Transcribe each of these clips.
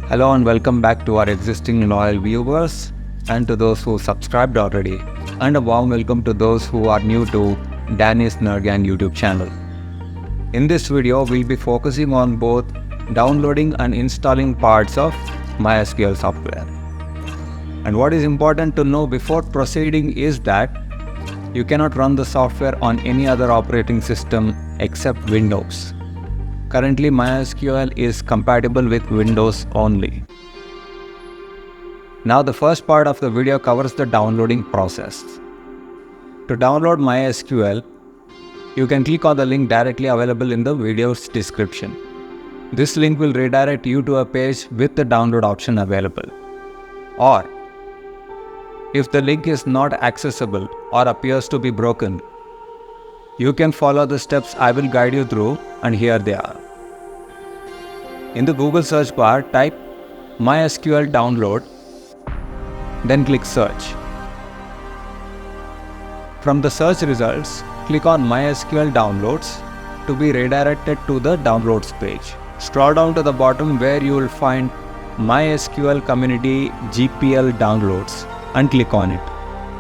Hello and welcome back to our existing loyal viewers and to those who subscribed already, and a warm welcome to those who are new to dannysnerdgang YouTube channel. In this video, we'll be focusing on both downloading and installing parts of MySQL software. And what is important to know before proceeding is that you cannot run the software on any other operating system except Windows. Currently, MySQL is compatible with Windows only. Now, the first part of the video covers the downloading process. To download MySQL, you can click on the link directly available in the video's description. This link will redirect you to a page with the download option available. Or, if the link is not accessible or appears to be broken, you can follow the steps I will guide you through, and here they are. In the Google search bar, type MySQL download, then click search. From the search results, click on MySQL downloads to be redirected to the downloads page. Scroll down to the bottom where you will find MySQL Community GPL downloads and click on it.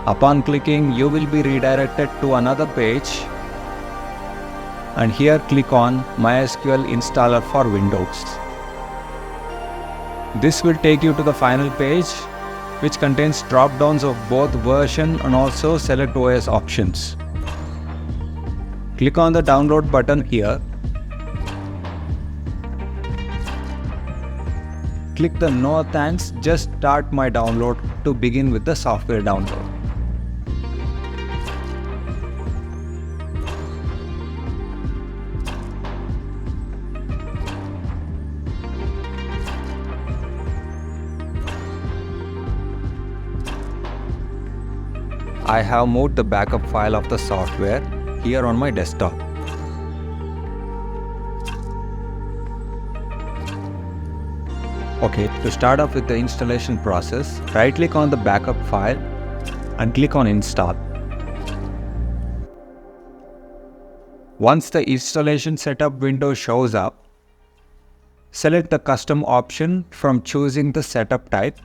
Upon clicking, you will be redirected to another page, and here click on MySQL installer for Windows. This will take you to the final page, which contains drop-downs of both version and also select OS options. Click on the download button here. Click the no thanks, just start my download to begin with the software download. I have moved the backup file of the software here on my desktop. Okay, to start off with the installation process, right-click on the backup file and click on Install. Once the installation setup window shows up, select the custom option from choosing the setup type,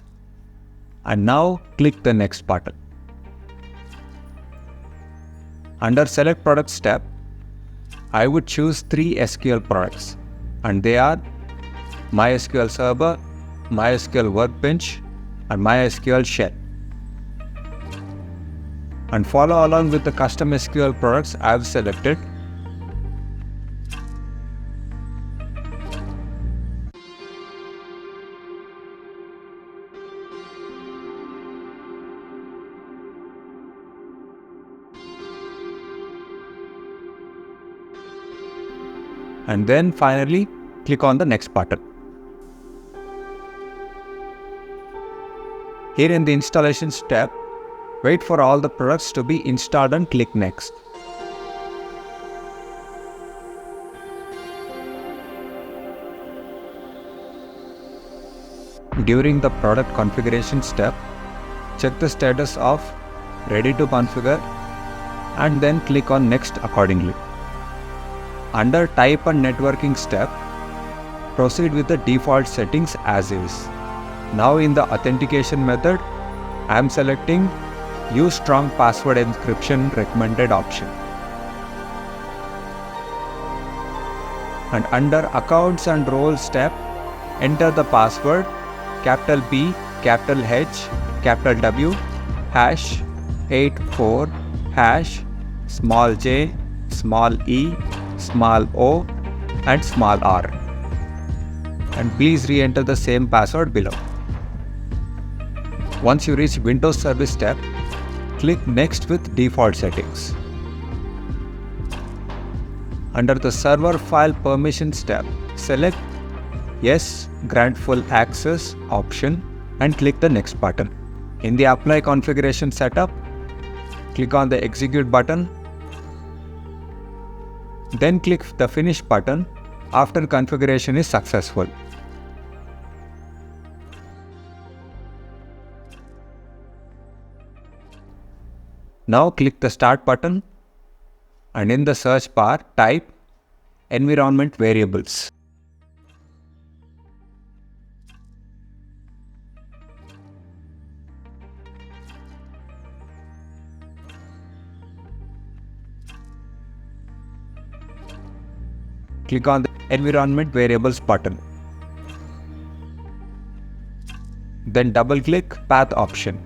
and now click the next button. Under Select Products tab, I would choose 3 SQL products, and they are MySQL Server, MySQL Workbench, and MySQL Shell. And follow along with the custom SQL products I have selected. And then finally, click on the next button. Here in the installation step, wait for all the products to be installed and click next. During the product configuration step, check the status of ready to configure and then click on next accordingly. Under type and networking step, proceed with the default settings as is. Now in the authentication method, I am selecting use strong password encryption recommended option. And under accounts and roles step, enter the password capital B, capital H, capital W, hash 84, hash small j, small e, small o, and small r. And please re-enter the same password below. Once you reach Windows Service tab, click Next with default settings. Under the Server File Permissions tab, select Yes, Grant Full Access option and click the Next button. In the Apply Configuration setup, click on the Execute button. Then click the Finish button after configuration is successful. Now click the Start button and in the search bar type environment variables. click on the environment variables button. Then double click path option.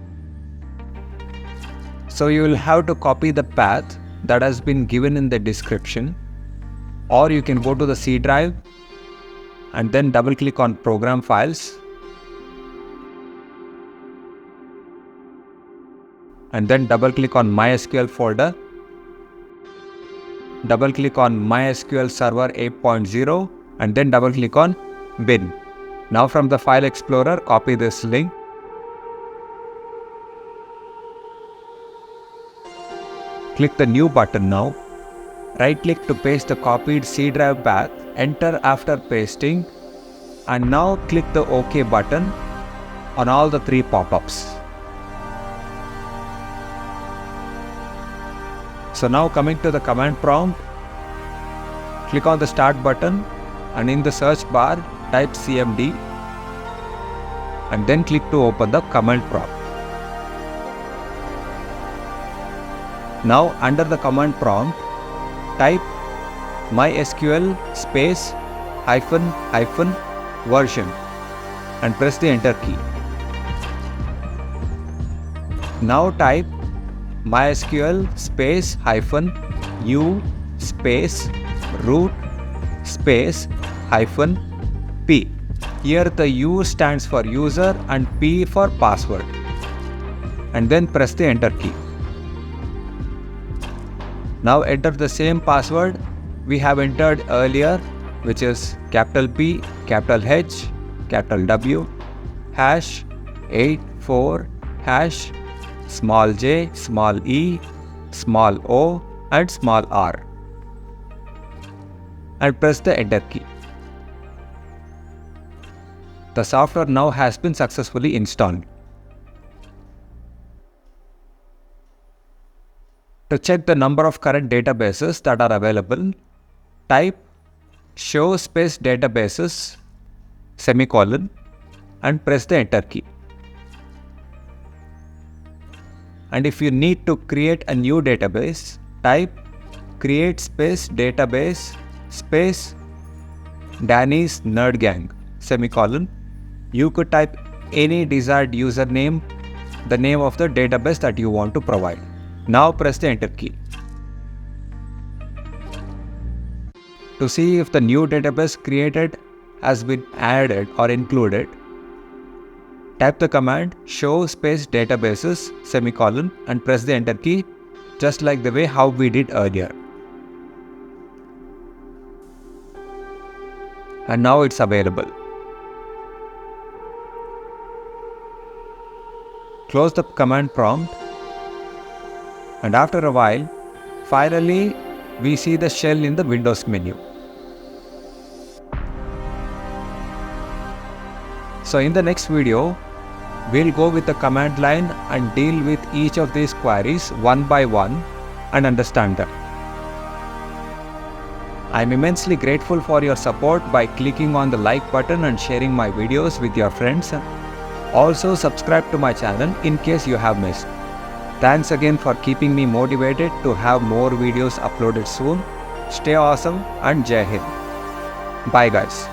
So you will have to copy the path that has been given in the description, or you can go to the C drive and then double click on program files and then double click on MySQL folder, double click on MySQL Server 8.0 and then double click on bin. Now from the file explorer, copy this link. Click the new button now. Right click to paste the copied C drive path, enter after pasting, and now click the OK button on all the 3 pop-ups. So now coming to the command prompt, click on the start button and in the search bar type cmd and then click to open the command prompt. Now under the command prompt, type mysql space ---- version and press the enter key. Now type mysql space -u space root space -p. Here the U stands for user and P for password, and then press the enter key. Now enter the same password we have entered earlier, which is capital P, capital H, capital W, #84 # small j, small e, small o and small r, and press the enter key. The software now has been successfully installed. To check the number of current databases that are available, type show space databases semicolon and press the enter key. And if you need to create a new database, type create space database space dannysnerdgang semicolon. You could type any desired username, the name of the database that you want to provide. Now press the enter key. To see if the new database created has been added or included, type the command show space databases semicolon and press the enter key, just like the way how we did earlier. And now it's available. Close the command prompt, and after a while, finally we see the shell in the Windows menu. So in the next video, we'll go with the command line and deal with each of these queries one by one and understand them. I'm immensely grateful for your support by clicking on the like button and sharing my videos with your friends. Also subscribe to my channel in case you have missed. Thanks again for keeping me motivated to have more videos uploaded soon. Stay awesome and Jai Hind. Bye guys.